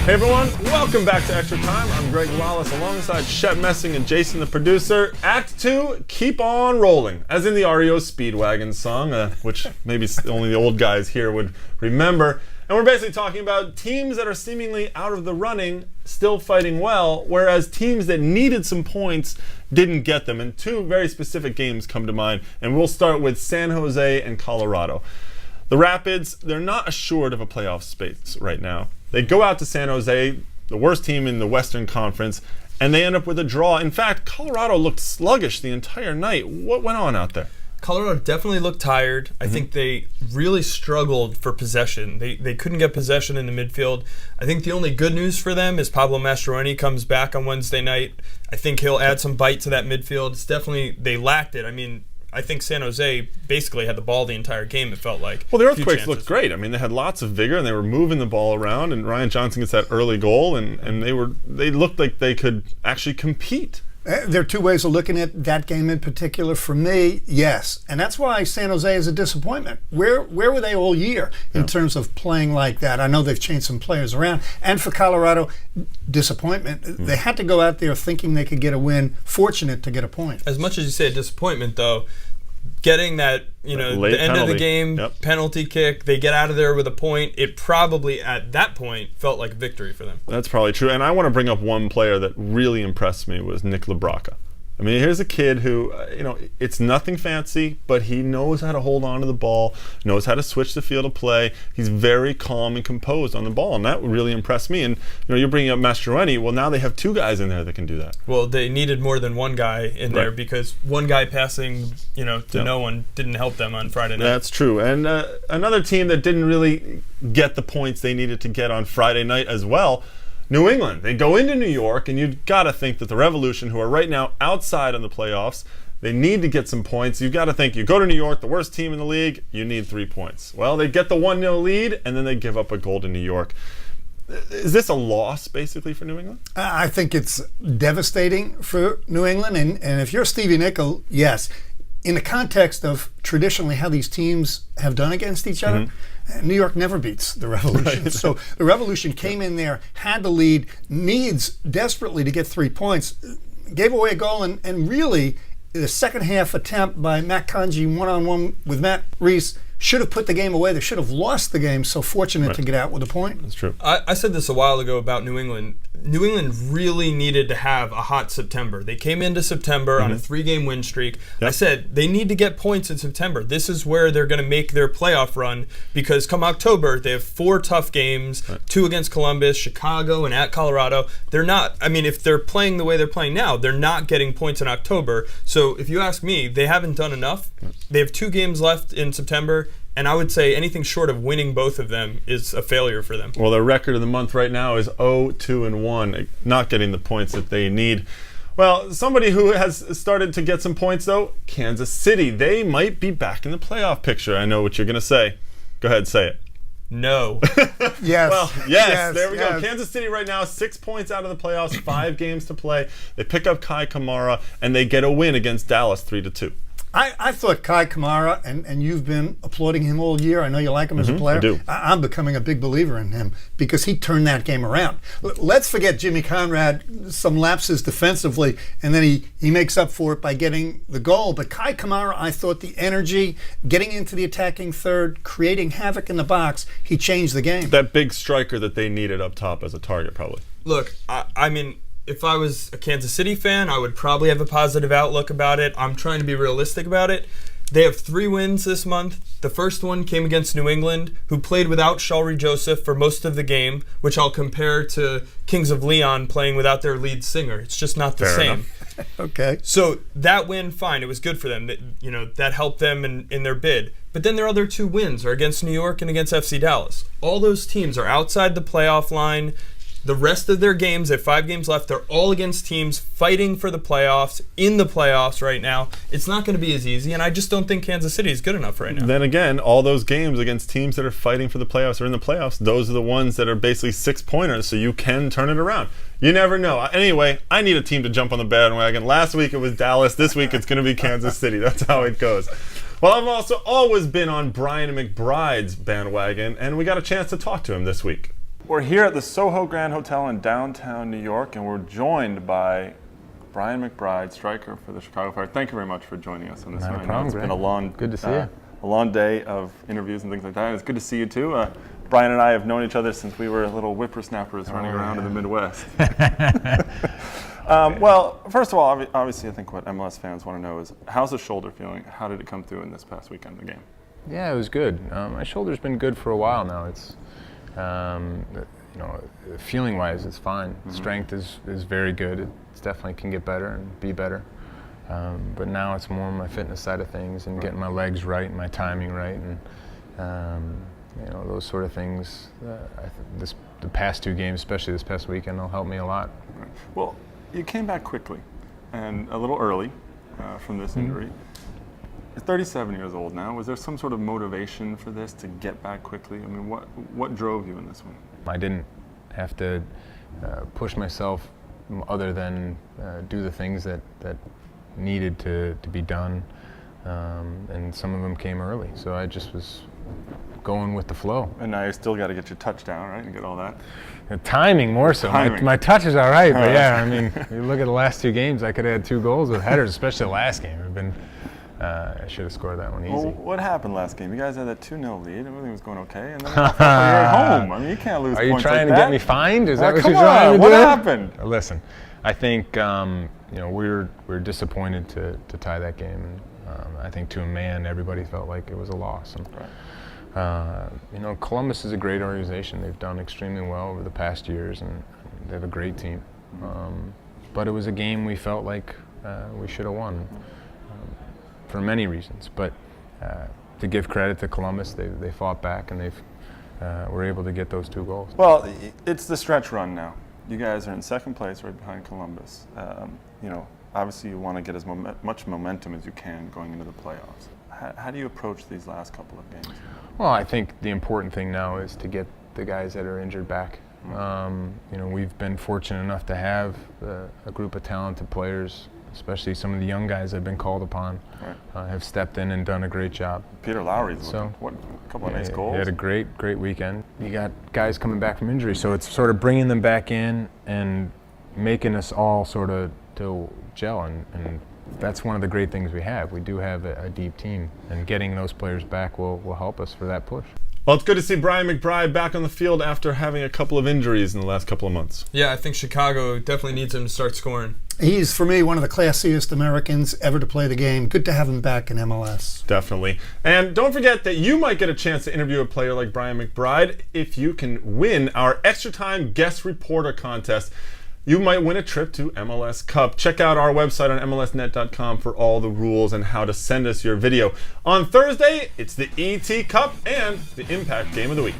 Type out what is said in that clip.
Hey everyone, welcome back to Extra Time. I'm Greg Wallace alongside Shep and Jason the producer. Act 2, keep on rolling, as in the REO Speedwagon song, which maybe only the old guys here would remember. And we're basically talking about teams that are seemingly out of the running, still fighting well, whereas teams that needed some points didn't get them. And two very specific games come to mind, and we'll start with San Jose and Colorado. The Rapids, they're not assured of a playoff space right now. They go out to San Jose, the worst team in the Western Conference, and they end up with a draw. In fact, Colorado looked sluggish the entire night. What went on out there? Colorado definitely looked tired. I think they really struggled for possession. They couldn't get possession in the midfield. I think the only good news for them is Pablo Mastroeni comes back on Wednesday night. I think he'll add some bite to that midfield. It's definitely, they lacked it. I mean, I think San Jose basically had the ball the entire game, it felt like. Well, the Earthquakes looked great. I mean, they had lots of vigor, and they were moving the ball around, and Ryan Johnson gets that early goal, and they looked like they could actually compete. There are two ways of looking at that game in particular. For me, yes. And that's why San Jose is a disappointment. Where were they all year in terms of playing like that? I know they've changed some players around. And for Colorado, disappointment. They had to go out there thinking they could get a win, fortunate to get a point. As much as you say disappointment, though, getting that, the end of the game penalty kick, they get out of there with a point. It probably, at that point, felt like a victory for them. That's probably true. And I want to bring up one player that really impressed me was Nick LaBrocca. I mean, here's a kid who, it's nothing fancy, but he knows how to hold on to the ball, knows how to switch the field of play. He's very calm and composed on the ball, and that really impressed me. And, you're bringing up Mastroeni. Well, now they have two guys in there that can do that. Well, they needed more than one guy in there because one guy passing, to no one didn't help them on Friday night. That's true. And another team that didn't really get the points they needed to get on Friday night as well, New England. They go into New York, and you've got to think that the Revolution, who are right now outside of the playoffs, they need to get some points. You've got to think, you go to New York, the worst team in the league, you need 3 points. Well, they get the 1-0 lead, and then they give up a goal to New York. Is this a loss, basically, for New England? I think it's devastating for New England. And if you're Stevie Nicol, yes. In the context of traditionally how these teams have done against each other, New York never beats the Revolution. Right. So the Revolution came in there, had the lead, needs desperately to get 3 points, gave away a goal, and really the second half attempt by Matt Conji one-on-one with Matt Reese should have put the game away. They should have lost the game, so fortunate to get out with a point. That's true. I said this a while ago about New England. New England really needed to have a hot September. They came into September on a 3-game win streak. I said they need to get points in September. This is where they're going to make their playoff run because come October, they have 4 tough games, 2 against Columbus, Chicago, and at Colorado. They're not, if they're playing the way they're playing now, they're not getting points in October. So if you ask me, they haven't done enough. They have 2 games left in September. And I would say anything short of winning both of them is a failure for them. Well, their record of the month right now is 0-2-1, not getting the points that they need. Well, somebody who has started to get some points, though, Kansas City. They might be back in the playoff picture. I know what you're going to say. Go ahead, say it. No. Yes. Well, yes, there we go. Kansas City right now, 6 points out of the playoffs, 5 games to play. They pick up Kai Kamara, and they get a win against Dallas 3-2. I thought Kai Kamara, and you've been applauding him all year. I know you like him as a player. I do. I'm becoming a big believer in him because he turned that game around. Let's forget Jimmy Conrad, some lapses defensively, and then he makes up for it by getting the goal. But Kai Kamara, I thought the energy, getting into the attacking third, creating havoc in the box, he changed the game. That big striker that they needed up top as a target, probably. Look, if I was a Kansas City fan, I would probably have a positive outlook about it. I'm trying to be realistic about it. They have 3 wins this month. The first one came against New England, who played without Shalry Joseph for most of the game, which I'll compare to Kings of Leon playing without their lead singer. It's just not the same. Okay. So that win, fine. It was good for them. That helped them in their bid. But then their other 2 wins are against New York and against FC Dallas. All those teams are outside the playoff line. The rest of their games, they have 5 games left, they're all against teams fighting for the playoffs, in the playoffs right now. It's not going to be as easy, and I just don't think Kansas City is good enough right now. Then again, all those games against teams that are fighting for the playoffs or in the playoffs, those are the ones that are basically 6-pointers, so you can turn it around. You never know. Anyway, I need a team to jump on the bandwagon. Last week it was Dallas. This week it's going to be Kansas City. That's how it goes. Well, I've also always been on Brian McBride's bandwagon, and we got a chance to talk to him this week. We're here at the Soho Grand Hotel in downtown New York, and we're joined by Brian McBride, striker for the Chicago Fire. Thank you very much for joining us on this one. Not a problem, It's been a good to see you. A long day of interviews and things like that. And it's good to see you too. Brian and I have known each other since we were little whippersnappers running around in the Midwest. Well, first of all, obviously, I think what MLS fans want to know is, how's the shoulder feeling? How did it come through in this past weekend, the game? Yeah, it was good. My shoulder's been good for a while now. It's, feeling-wise, it's fine. Strength is very good. It definitely can get better and be better. But now it's more on my fitness side of things and getting my legs right and my timing right, and those sort of things. The past two games, especially this past weekend, will help me a lot. Right. Well, you came back quickly and a little early from this injury. You're 37 years old now. Was there some sort of motivation for this to get back quickly? I mean, what drove you in this one? I didn't have to push myself other than do the things that needed to be done, and some of them came early. So I just was going with the flow. And now you still got to get your touchdown, right, and get all that? The timing more so. My touch is all right, but yeah, I mean, you look at the last two games, I could have had 2 goals with headers, especially the last game. I should have scored that one easy. Well, what happened last game? You guys had that 2-0 lead. Everything was going okay, and then you're at home. I mean, you can't lose points like that. Are you trying to get me fined? Is that what come you're trying to do? What happened? Listen, I think we're disappointed to tie that game, and I think to a man, everybody felt like it was a loss. And, Columbus is a great organization. They've done extremely well over the past years, and they have a great team. But it was a game we felt like we should have won. For many reasons, but to give credit to Columbus, they fought back and were able to get those 2 goals. Well, it's the stretch run now. You guys are in second place, right behind Columbus. Obviously you want to get as much momentum as you can going into the playoffs. How do you approach these last couple of games? Well, I think the important thing now is to get the guys that are injured back. We've been fortunate enough to have a group of talented players, especially some of the young guys that have been called upon, have stepped in and done a great job. Peter Lowry's a couple of nice goals. He had a great weekend. You got guys coming back from injury, so it's sort of bringing them back in and making us all sort of to gel, and that's one of the great things we have. We do have a deep team, and getting those players back will help us for that push. Well, it's good to see Brian McBride back on the field after having a couple of injuries in the last couple of months. Yeah, I think Chicago definitely needs him to start scoring. He's, for me, one of the classiest Americans ever to play the game. Good to have him back in MLS. Definitely. And don't forget that you might get a chance to interview a player like Brian McBride if you can win our Extra Time Guest Reporter contest. You might win a trip to MLS Cup. Check out our website on MLSnet.com for all the rules and how to send us your video. On Thursday, it's the ET Cup and the Impact Game of the Week.